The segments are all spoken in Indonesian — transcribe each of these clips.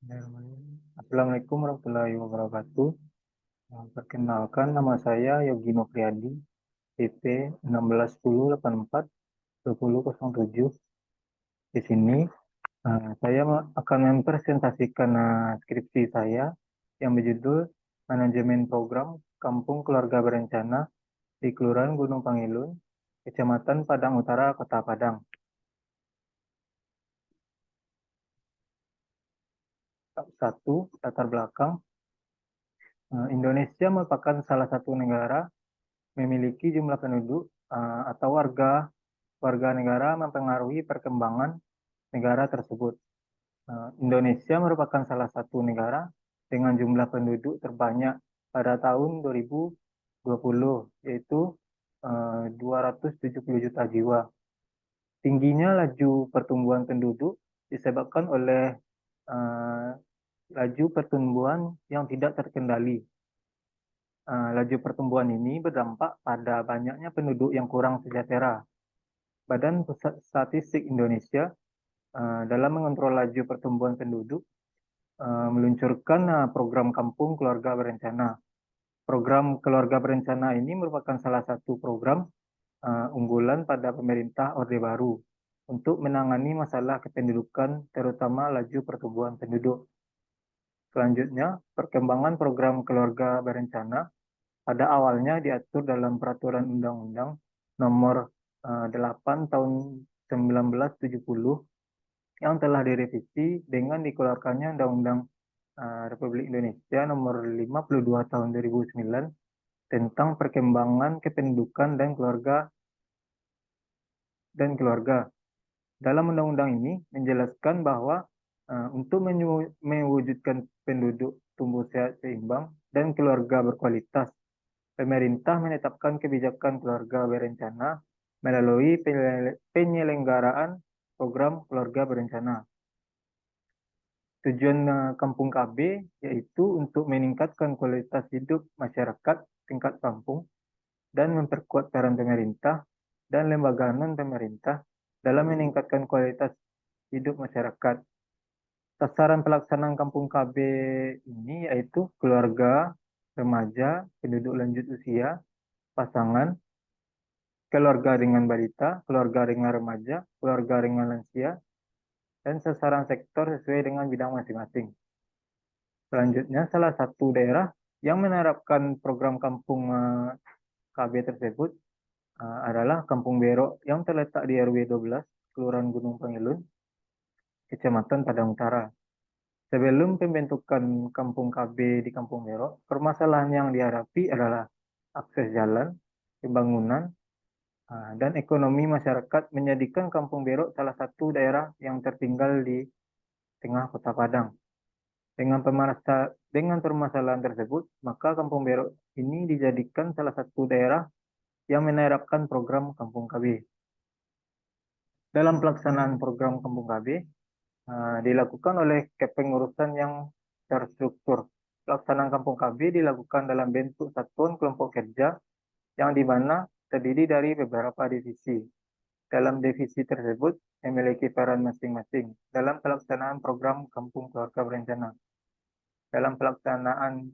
Assalamualaikum warahmatullahi wabarakatuh. Perkenalkan, nama saya Yogi Nopriadi, IP 1610842007. Di sini saya akan mempresentasikan skripsi saya yang berjudul Manajemen Program Kampung Keluarga Berencana di Kelurahan Gunung Pangilun, Kecamatan Padang Utara, Kota Padang. Satu, latar belakang. Indonesia merupakan salah satu negara memiliki jumlah penduduk atau warga negara mempengaruhi perkembangan negara tersebut. Indonesia merupakan salah satu negara dengan jumlah penduduk terbanyak pada tahun 2020, yaitu 270 juta jiwa. Tingginya laju pertumbuhan penduduk disebabkan oleh uh, laju pertumbuhan yang tidak terkendali. Laju pertumbuhan ini berdampak pada banyaknya penduduk yang kurang sejahtera. Badan Pusat Statistik Indonesia dalam mengontrol laju pertumbuhan penduduk meluncurkan program Kampung Keluarga Berencana. Program Keluarga Berencana ini merupakan salah satu program unggulan pada pemerintah Orde Baru untuk menangani masalah kependudukan, terutama laju pertumbuhan penduduk. Selanjutnya, perkembangan program Keluarga Berencana pada awalnya diatur dalam Peraturan Undang-Undang Nomor 8 Tahun 1970 yang telah direvisi dengan dikeluarkannya Undang-Undang Republik Indonesia Nomor 52 Tahun 2009 tentang perkembangan kependudukan dan keluarga. Dalam undang-undang ini menjelaskan bahwa untuk mewujudkan penduduk tumbuh sehat seimbang dan keluarga berkualitas, pemerintah menetapkan kebijakan keluarga berencana melalui penyelenggaraan program keluarga berencana. Tujuan Kampung KB yaitu untuk meningkatkan kualitas hidup masyarakat tingkat kampung dan memperkuat peran pemerintah dan lembaga non-pemerintah dalam meningkatkan kualitas hidup masyarakat. Sasaran pelaksanaan Kampung KB ini yaitu keluarga, remaja, penduduk lanjut usia, pasangan, keluarga dengan balita, keluarga dengan remaja, keluarga dengan lansia, dan sasaran sektor sesuai dengan bidang masing-masing. Selanjutnya, salah satu daerah yang menerapkan program Kampung KB tersebut adalah Kampung Berok yang terletak di RW 12, Kelurahan Gunung Pangilun, Kecamatan Padang Utara. Sebelum pembentukan Kampung KB di Kampung Berok, permasalahan yang dihadapi adalah akses jalan, pembangunan, dan ekonomi masyarakat menjadikan Kampung Berok salah satu daerah yang tertinggal di tengah Kota Padang. Dengan permasalahan tersebut, maka Kampung Berok ini dijadikan salah satu daerah yang menerapkan program Kampung KB. Dalam pelaksanaan program Kampung KB, dilakukan oleh kepengurusan yang terstruktur. Pelaksanaan Kampung KB dilakukan dalam bentuk satuan kelompok kerja yang di mana terdiri dari beberapa divisi. Dalam divisi tersebut memiliki peran masing-masing dalam pelaksanaan program Kampung Keluarga Berencana. Dalam pelaksanaan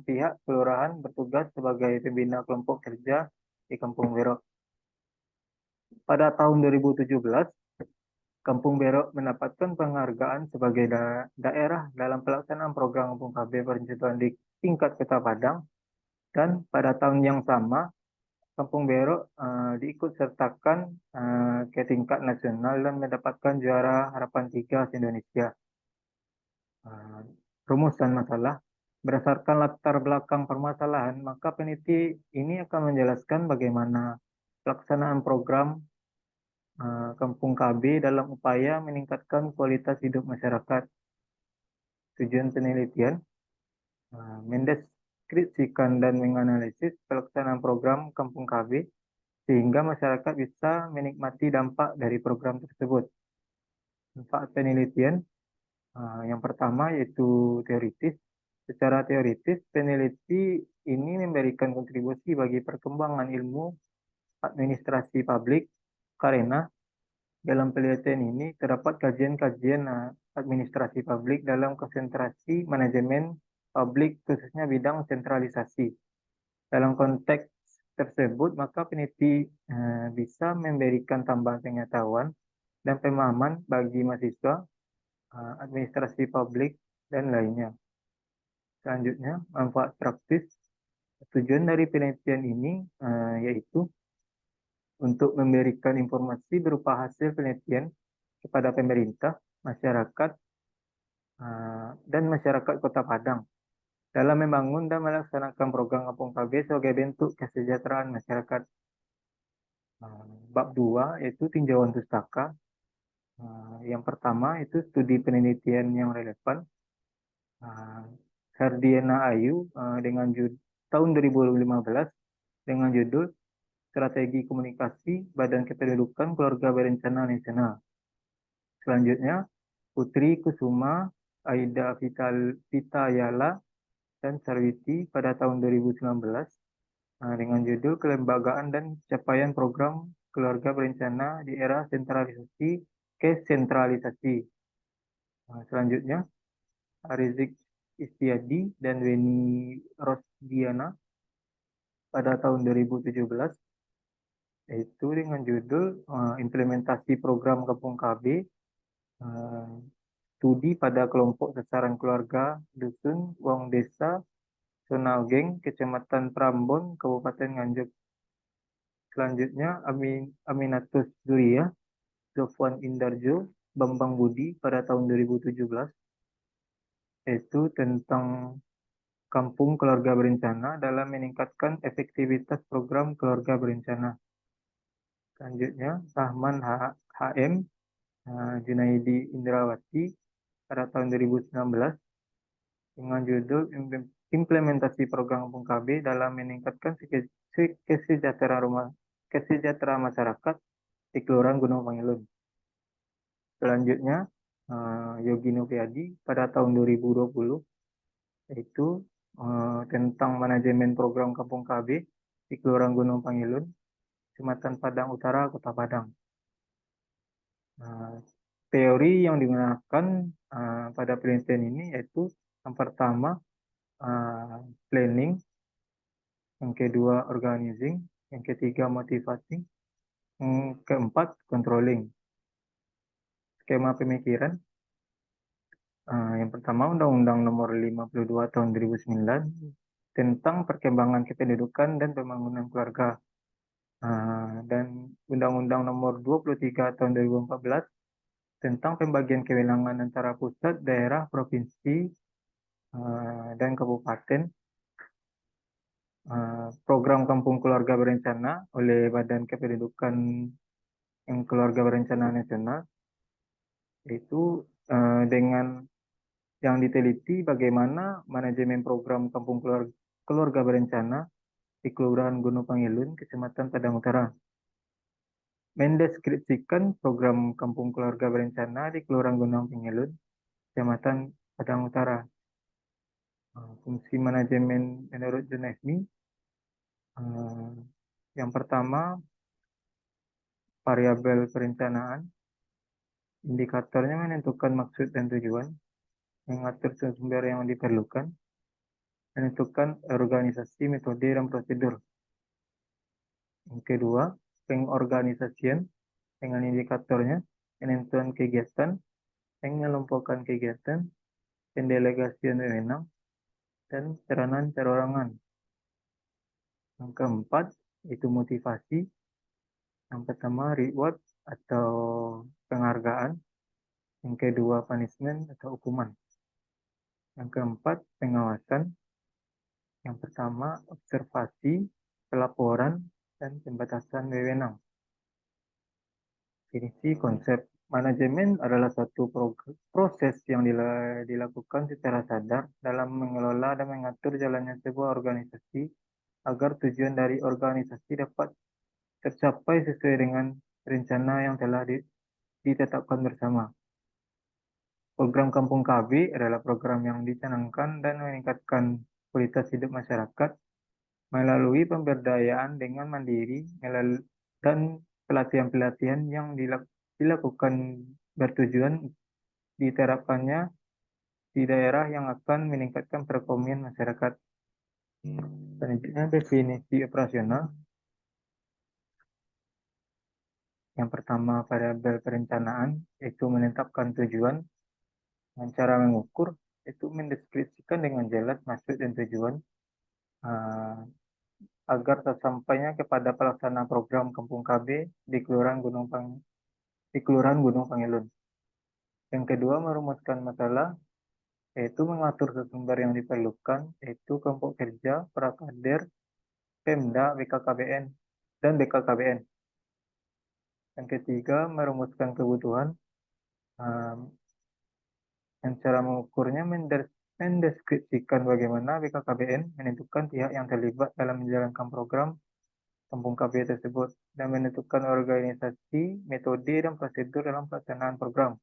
pihak kelurahan bertugas sebagai pembina kelompok kerja di Kampung Berok. Pada tahun 2017, Kampung Berok mendapatkan penghargaan sebagai daerah dalam pelaksanaan program Kampung KB Percontohan di tingkat Kota Padang, dan pada tahun yang sama Kampung Berok diikut sertakan ke tingkat nasional dan mendapatkan juara Harapan 3 Indonesia. Rumusan masalah. Berdasarkan latar belakang permasalahan, maka peneliti ini akan menjelaskan bagaimana pelaksanaan program Kampung KB dalam upaya meningkatkan kualitas hidup masyarakat. Tujuan penelitian mendeskripsikan dan menganalisis pelaksanaan program Kampung KB sehingga masyarakat bisa menikmati dampak dari program tersebut. Manfaat penelitian yang pertama yaitu teoritis. Secara teoritis, peneliti ini memberikan kontribusi bagi perkembangan ilmu administrasi publik karena dalam penelitian ini terdapat kajian-kajian administrasi publik dalam konsentrasi manajemen publik khususnya bidang sentralisasi. Dalam konteks tersebut, maka peneliti bisa memberikan tambahan pengetahuan dan pemahaman bagi mahasiswa, administrasi publik, dan lainnya. Selanjutnya, manfaat praktis. Tujuan dari penelitian ini yaitu untuk memberikan informasi berupa hasil penelitian kepada pemerintah, masyarakat, dan masyarakat Kota Padang dalam membangun dan melaksanakan program Kampung KB sebagai bentuk kesejahteraan masyarakat. Bab 2 yaitu tinjauan pustaka. Yang pertama itu studi penelitian yang relevan. Hardiana Ayu dengan tahun 2015 dengan judul Strategi Komunikasi Badan Kependudukan Keluarga Berencana Nasional. Selanjutnya, Putri Kusuma, Aida Vitayala, dan Sarwiti pada tahun 2019 dengan judul Kelembagaan dan Capaian Program Keluarga Berencana di Era Sentralisasi ke Sentralisasi. Selanjutnya, Rizik Istiadi dan Weni Rosdiana pada tahun 2017 yaitu dengan judul Implementasi Program Kampung KB, studi pada kelompok sasaran keluarga Dusun Wong Desa Sonaogeng, Kecamatan Prambon, Kabupaten Nganjuk. Selanjutnya Aminatus Duriyah, Zofwan Indarjo, Bambang Budi pada tahun 2017 yaitu tentang Kampung Keluarga Berencana dalam meningkatkan efektivitas program keluarga berencana. Selanjutnya, Rahman HM, Junaidi Indrawati pada tahun 2019 dengan judul Implementasi Program Kampung KB dalam meningkatkan kesejahteraan masyarakat di Kelurahan Gunung Pangilun. Selanjutnya, Yogi Noviadi pada tahun 2020 yaitu tentang manajemen program Kampung KB di Kelurahan Gunung Pangilun, Kecamatan Padang Utara, Kota Padang. Teori yang digunakan pada penelitian ini yaitu yang pertama planning, yang kedua organizing, yang ketiga motivasi, yang keempat controlling. Skema pemikiran. Yang pertama Undang-Undang Nomor 52 Tahun 2009 tentang perkembangan kependudukan dan pembangunan keluarga. Dan Undang-Undang Nomor 23 Tahun 2014 tentang pembagian kewenangan antara pusat, daerah, provinsi, dan kabupaten. Program Kampung Keluarga Berencana oleh Badan Kependudukan yang Keluarga Berencana Nasional, itu dengan yang diteliti bagaimana manajemen program Kampung Keluarga Berencana di Kelurahan Gunung Pangilun, Kecamatan Padang Utara. Mendeskripsikan program Kampung Keluarga Berencana di Kelurahan Gunung Pangilun, Kecamatan Padang Utara. Fungsi manajemen menurut Junefmi, yang pertama variabel perencanaan, indikatornya menentukan maksud dan tujuan, mengatur sumber yang diperlukan, menentukan organisasi, metode, dan prosedur. Yang kedua, pengorganisasian dengan indikatornya, penentuan kegiatan, pengelompokan kegiatan, pendelegasian wewenang, dan peranan perorangan. Yang keempat, itu motivasi. Yang pertama, reward atau penghargaan. Yang kedua, punishment atau hukuman. Yang keempat, pengawasan. Yang pertama, observasi, pelaporan, dan pembatasan wewenang. Definisi konsep manajemen adalah suatu proses yang dilakukan secara sadar dalam mengelola dan mengatur jalannya sebuah organisasi agar tujuan dari organisasi dapat tercapai sesuai dengan rencana yang telah ditetapkan bersama. Program Kampung KB adalah program yang dicanangkan dan meningkatkan kualitas hidup masyarakat melalui pemberdayaan dengan mandiri dan pelatihan-pelatihan yang dilakukan bertujuan diterapkannya di daerah yang akan meningkatkan perekonomian masyarakat. Selanjutnya, definisi operasional. Yang pertama, variabel perencanaan, yaitu menetapkan tujuan. Dengan cara mengukur, itu mendeskripsikan dengan jelas maksud dan tujuan uh, agar tersampainya kepada pelaksana program Kampung KB di Kelurahan Gunung Pangilun. Yang kedua, merumuskan masalah, yaitu mengatur sumber yang diperlukan, yaitu kelompok kerja, prakader, Pemda, BKKBN, dan BKKBN. Yang ketiga, merumuskan kebutuhan. Dan cara mengukurnya mendeskripsikan bagaimana BKKBN menentukan pihak yang terlibat dalam menjalankan program Kampung KB tersebut dan menentukan organisasi, metode, dan prosedur dalam pelaksanaan program.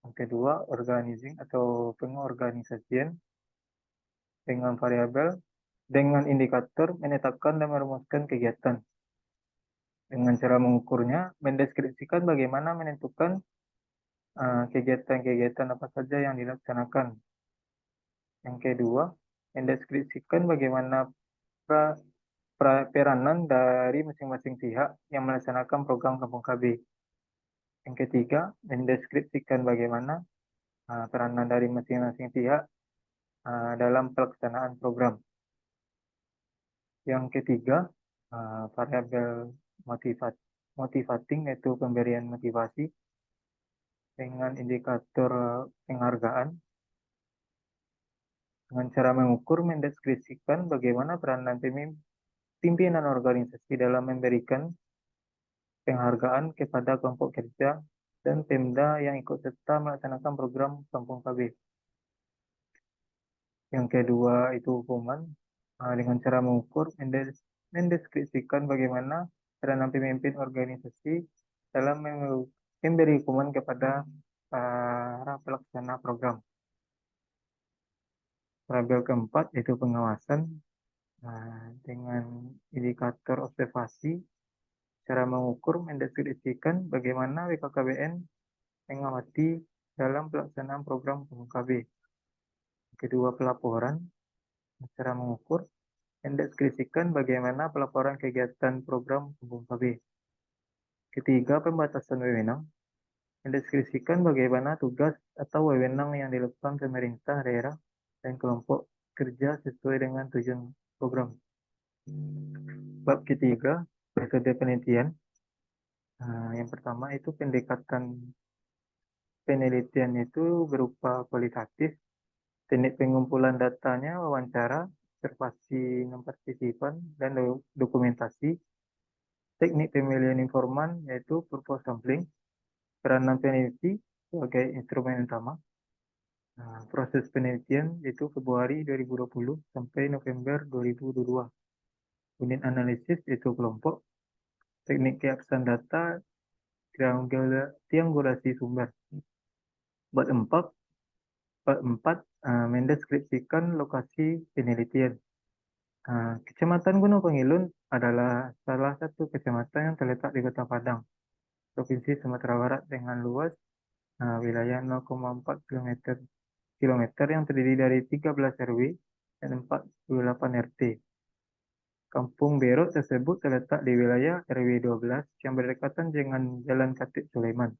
Yang kedua, organizing atau pengorganisasian dengan variabel, dengan indikator menetapkan dan merumuskan kegiatan. Dengan cara mengukurnya, mendeskripsikan bagaimana menentukan kegiatan-kegiatan apa saja yang dilaksanakan. Yang kedua, mendeskripsikan bagaimana peranan dari masing-masing pihak yang melaksanakan program Kampung KB. Yang ketiga, mendeskripsikan bagaimana peranan dari masing-masing pihak dalam pelaksanaan program. Yang ketiga, variabel motivating, yaitu pemberian motivasi dengan indikator penghargaan. Dengan cara mengukur, mendeskripsikan bagaimana peranan pimpinan organisasi dalam memberikan penghargaan kepada kelompok kerja dan Pemda yang ikut serta melaksanakan program Kampung KB. Yang kedua itu hukuman, dengan cara mengukur, mendeskripsikan bagaimana peranan pemimpin organisasi dalam memberi hukuman kepada para pelaksana program. Variabel keempat itu pengawasan, dengan indikator observasi, cara mengukur, mendeskripsikan bagaimana BKKBN mengawasi dalam pelaksanaan program Kampung KB. Kedua, pelaporan, cara mengukur, mendeskripsikan bagaimana pelaporan kegiatan program Kampung KB. Ketiga, pembatasan wewenang, mendeskripsikan bagaimana tugas atau wewenang yang dilakukan pemerintah daerah dan kelompok kerja sesuai dengan tujuan program. Bab ketiga, metode penelitian. Yang pertama itu pendekatan penelitian itu berupa kualitatif. Teknik pengumpulan datanya, wawancara, observasi non-partisipan, dan dokumentasi. Teknik pemilihan informan, yaitu purpose sampling. Peranan peneliti sebagai instrumen utama. Proses penelitian yaitu Februari 2020 sampai November 2022. Unit analisis yaitu kelompok. Teknik keabsahan data, triangulasi sumber. Bab 4, mendeskripsikan lokasi penelitian. Kecamatan Gunung Pangilun adalah salah satu kecamatan yang terletak di Kota Padang, Provinsi Sumatera Barat dengan luas wilayah 0,4 km yang terdiri dari 13 RW dan 48 RT. Kampung Berok tersebut terletak di wilayah RW 12 yang berdekatan dengan Jalan Khatib Sulaiman.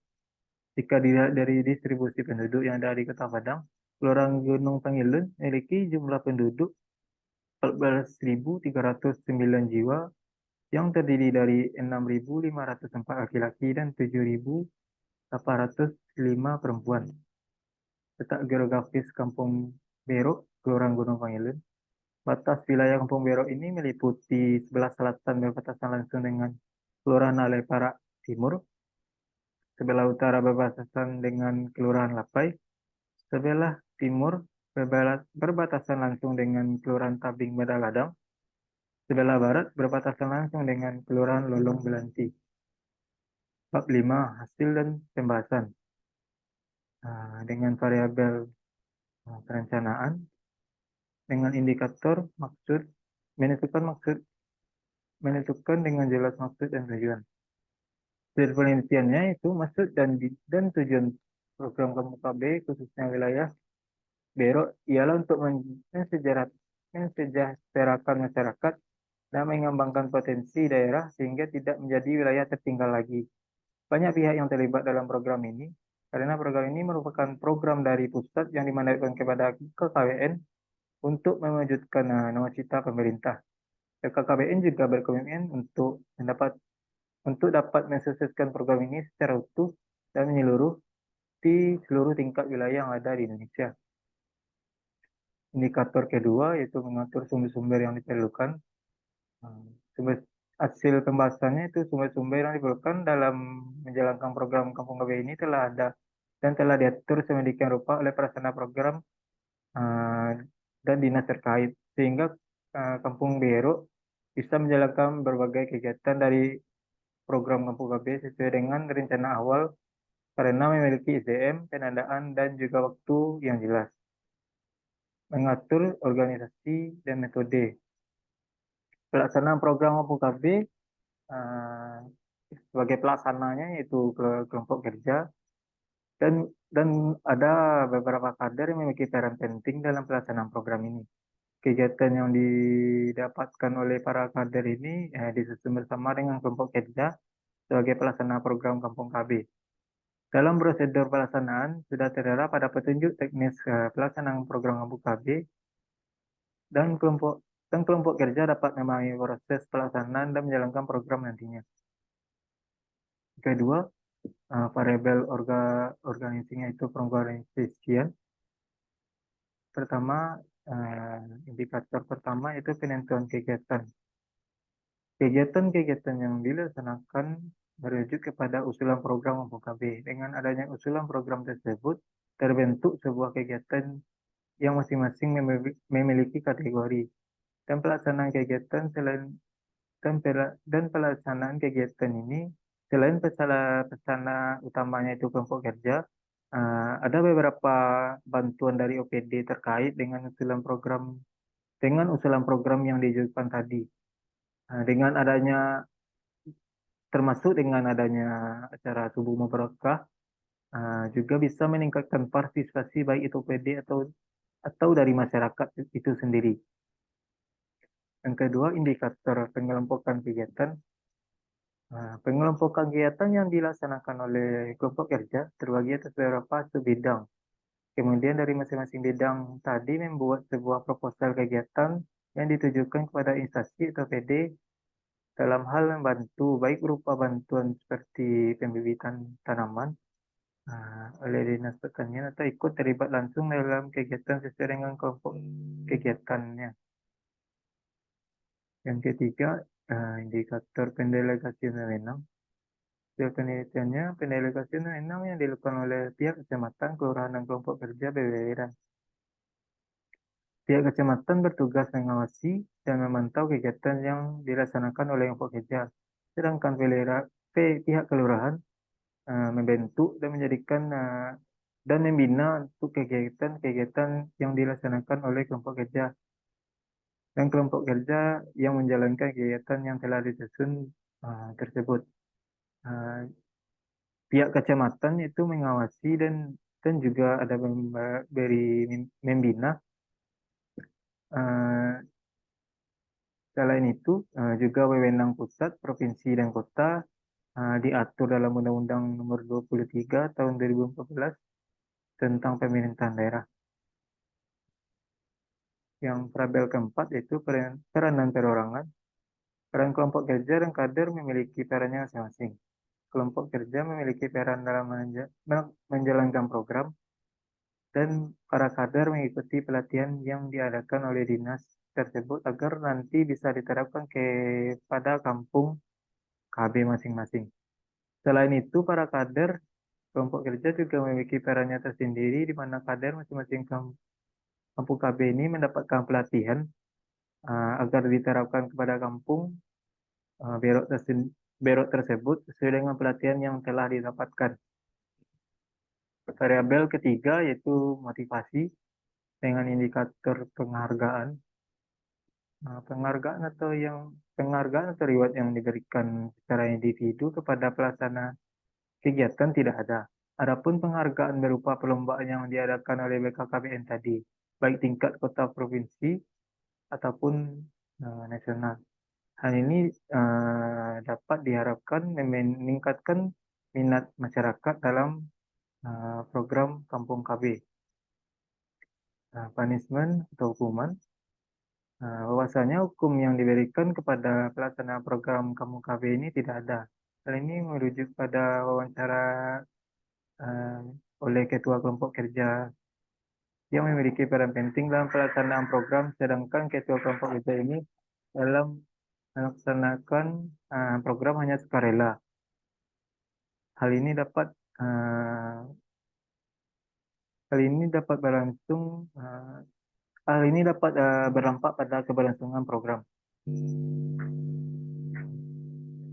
Jika dilihat dari distribusi penduduk yang ada di Kota Padang, Kelurahan Gunung Pangilun memiliki jumlah penduduk 14.309 jiwa yang terdiri dari 6.504 laki-laki dan 7.805 perempuan. Letak geografis Kampung Berok, Kelurahan Gunung Pangilun. Batas wilayah Kampung Berok ini meliputi sebelah selatan berbatasan langsung dengan Kelurahan Aleparak Timur, sebelah utara berbatasan dengan Kelurahan Lapai, sebelah timur berbatasan langsung dengan Kelurahan Tabing Badaladang, sebelah barat berbatasan langsung dengan Kelurahan Lolong Belanti. Bab 5, hasil dan pembahasan. Dengan variabel perencanaan, dengan indikator maksud, menentukan dengan jelas maksud dan tujuan. Dari penelitiannya itu maksud dan tujuan program Kampung KB khususnya wilayah Berok ialah untuk mensejahterakan masyarakat dan mengembangkan potensi daerah sehingga tidak menjadi wilayah tertinggal lagi. Banyak pihak yang terlibat dalam program ini karena program ini merupakan program dari pusat yang dimandatkan kepada KKWN untuk mewujudkan nawacita pemerintah. KKBN juga berkomitmen untuk dapat mensukseskan program ini secara utuh dan menyeluruh di seluruh tingkat wilayah yang ada di Indonesia. Indikator kedua yaitu mengatur sumber-sumber yang diperlukan. Sumber hasil pembahasannya itu sumber-sumber yang diperlukan dalam menjalankan program Kampung KB ini telah ada dan telah diatur sedemikian rupa oleh pelaksana program eh, dan dinas terkait sehingga Kampung Bero bisa menjalankan berbagai kegiatan dari program Kampung KB sesuai dengan rencana awal karena memiliki SDM, penandaan, dan juga waktu yang jelas. Mengatur organisasi dan metode. Pelaksanaan program Kampung KB eh, sebagai pelaksananya yaitu kelompok kerja dan ada beberapa kader yang memiliki peran penting dalam pelaksanaan program ini. Kegiatan yang didapatkan oleh para kader ini disusun bersama dengan kelompok kerja sebagai pelaksana program Kampung KB. Dalam prosedur pelaksanaan sudah tertera pada petunjuk teknis pelaksanaan program Kampung KB dan kelompok kerja dapat memahami proses pelaksanaan dan menjalankan program nantinya. Kedua, variabel organisasinya itu pengorganisasian. Pertama, indikator pertama itu penentuan kegiatan. Kegiatan-kegiatan yang dilaksanakan merujuk kepada usulan program Kampung KB. Dengan adanya usulan program tersebut, terbentuk sebuah kegiatan yang masing-masing memiliki kategori dan pelaksanaan kegiatan dan pelaksanaan kegiatan ini selain pesanan utamanya itu kelompok kerja, ada beberapa bantuan dari OPD terkait dengan usulan program yang diajukan tadi. Dengan adanya termasuk dengan adanya acara subuh mubarakah juga bisa meningkatkan partisipasi baik itu OPD atau dari masyarakat itu sendiri. Yang kedua, indikator pengelompokan kegiatan. Pengelompokan kegiatan yang dilaksanakan oleh kelompok kerja terbagi atas beberapa subbidang. Kemudian dari masing-masing bidang tadi membuat sebuah proposal kegiatan yang ditujukan kepada instansi atau PD dalam hal membantu, baik berupa bantuan seperti pembibitan tanaman oleh dinas pertanian atau ikut terlibat langsung dalam kegiatan sesuai dengan kelompok kegiatannya. Yang ketiga, indikator pendelegasian wewenang. Hasil penelitiannya, pendelegasian wewenang yang dilakukan oleh pihak kecamatan, kelurahan, dan kelompok kerja BWR. Pihak kecamatan bertugas mengawasi dan memantau kegiatan yang dilaksanakan oleh kelompok kerja, sedangkan pihak kelurahan membentuk dan menjadikan dan membina untuk kegiatan-kegiatan yang dilaksanakan oleh kelompok kerja dan kelompok kerja yang menjalankan kegiatan yang telah disusun tersebut. Uh, Pihak kecamatan itu mengawasi dan juga ada membina. Uh, Selain itu, juga wewenang pusat, provinsi, dan kota diatur dalam Undang-Undang Nomor 23 Tahun 2014 tentang pemerintahan daerah. Yang tabel keempat itu peranan perorangan. Peran kelompok kerja dan kader memiliki perannya masing-masing. Kelompok kerja memiliki peran dalam menjalankan program dan para kader mengikuti pelatihan yang diadakan oleh dinas tersebut agar nanti bisa diterapkan kepada kampung KB masing-masing. Selain itu, para kader kelompok kerja juga memiliki perannya tersendiri di mana kader masing-masing kampung KB ini mendapatkan pelatihan agar diterapkan kepada kampung berok tersebut sesuai dengan pelatihan yang telah didapatkan. Variabel ketiga yaitu motivasi dengan indikator penghargaan. Penghargaan atau reward yang diberikan secara individu kepada pelaksana kegiatan tidak ada. Adapun penghargaan berupa perlombaan yang diadakan oleh BKKBN tadi, baik tingkat kota provinsi ataupun nasional. Hal ini dapat diharapkan meningkatkan minat masyarakat dalam program Kampung KB. Punishment atau hukuman, bahwasanya hukum yang diberikan kepada pelaksana program Kampung KB ini tidak ada. Hal ini merujuk pada wawancara uh, oleh Ketua Kelompok Kerja yang memiliki peran penting dalam pelaksanaan program, sedangkan Ketua Kelompok Kerja ini dalam melaksanakan program hanya sukarela. Hal ini dapat uh, hal ini dapat berlangsung hal ini dapat berdampak pada keberlangsungan program.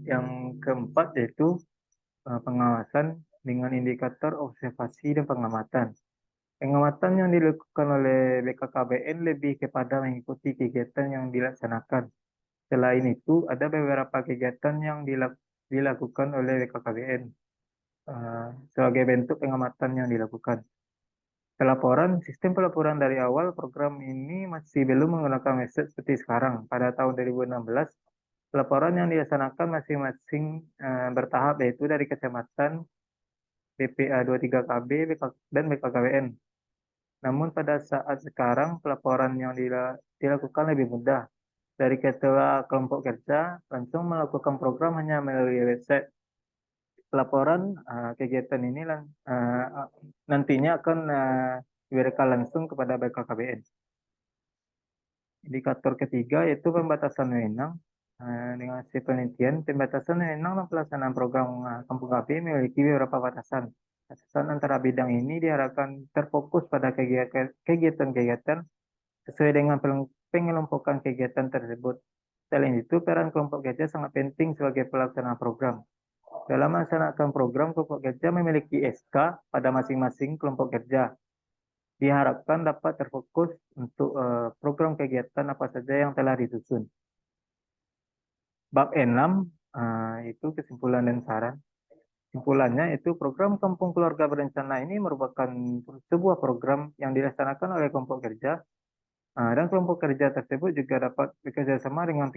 Yang keempat yaitu pengawasan dengan indikator observasi dan pengamatan. Pengamatan yang dilakukan oleh BKKBN lebih kepada mengikuti kegiatan yang dilaksanakan. Selain itu, ada beberapa kegiatan yang dilakukan oleh BKKBN sebagai bentuk pengamatan yang dilakukan. Sistem pelaporan dari awal program ini masih belum menggunakan metode seperti sekarang. Pada tahun 2016, pelaporan yang dilaksanakan masing-masing bertahap, yaitu dari kecamatan, BPA 23KB, dan BKKBN. Namun pada saat sekarang, pelaporan yang dilakukan lebih mudah. Dari ketua kelompok kerja, langsung melakukan program hanya melalui website. Pelaporan kegiatan ini nantinya akan diberikan langsung kepada BKKBN. Indikator ketiga yaitu pembatasan wewenang. Dengan hasil penelitian, pembatasan wewenang dan pelaksanaan program Kampung KB memiliki beberapa batasan. Batasan antara bidang ini diharapkan terfokus pada kegiatan-kegiatan sesuai dengan pengelompokan kegiatan tersebut. Selain itu, peran kelompok kerja sangat penting sebagai pelaksana program. Dalam melaksanakan program, kelompok kerja memiliki SK pada masing-masing kelompok kerja. Diharapkan dapat terfokus untuk program kegiatan apa saja yang telah disusun. Bab 6 itu kesimpulan dan saran. Kesimpulannya itu program Kampung Keluarga Berencana ini merupakan sebuah program yang dilaksanakan oleh kelompok kerja, dan kelompok kerja tersebut juga dapat bekerja sama dengan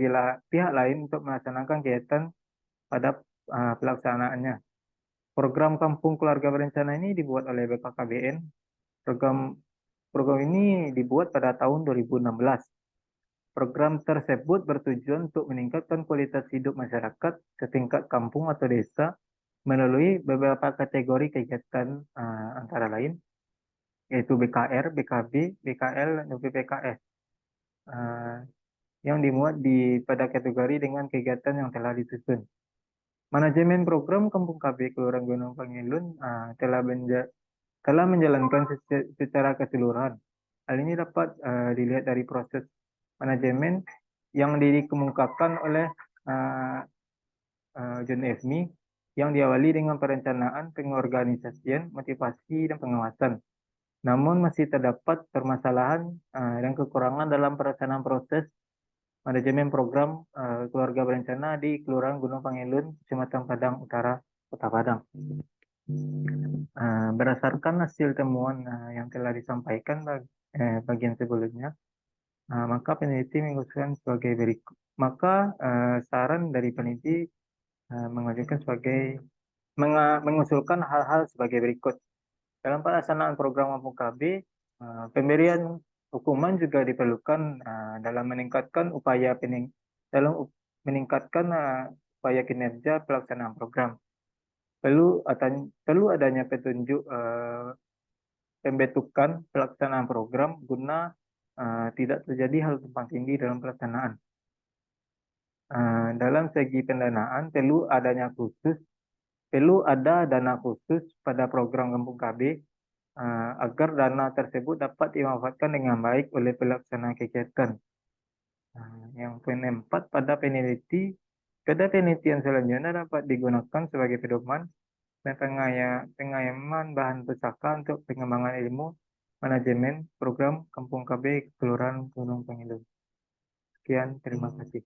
pihak lain untuk melaksanakan kegiatan pada pelaksanaannya. Program Kampung Keluarga Berencana ini dibuat oleh BKKBN. Program ini dibuat pada tahun 2016. Program tersebut bertujuan untuk meningkatkan kualitas hidup masyarakat setingkat kampung atau desa melalui beberapa kategori kegiatan antara lain yaitu BKR, BKB, BKL, dan BPKS yang dimuat pada kategori dengan kegiatan yang telah disusun. Manajemen program Kampung KB Kelurahan Gunung Pangilun telah menjalankan secara keseluruhan. Hal ini dapat dilihat dari proses manajemen yang dikemukakan oleh John Esmi yang diawali dengan perencanaan, pengorganisasian, motivasi, dan pengawasan. Namun masih terdapat permasalahan dan kekurangan dalam pelaksanaan proses manajemen program keluarga berencana di Kelurahan Gunung Pangilun, Kecamatan Padang Utara, Kota Padang. Berdasarkan hasil temuan yang telah disampaikan bagian sebelumnya, maka peneliti mengusulkan sebagai berikut. Maka saran dari peneliti mengusulkan hal-hal sebagai berikut. Dalam pelaksanaan program Kampung KB, pemberian hukuman juga diperlukan dalam meningkatkan upaya kinerja pelaksanaan program. Perlu adanya petunjuk pembentukan pelaksanaan program guna tidak terjadi hal tumpang tindih dalam pelaksanaan. Dalam segi pendanaan perlu ada dana khusus pada program Kampung KB agar dana tersebut dapat dimanfaatkan dengan baik oleh pelaksana kegiatan. Yang keempat, pada penelitian selanjutnya dapat digunakan sebagai pedoman dan pengayaman bahan pusaka untuk pengembangan ilmu manajemen program Kampung KB Kelurahan Gunung Pangilun. Sekian, terima kasih.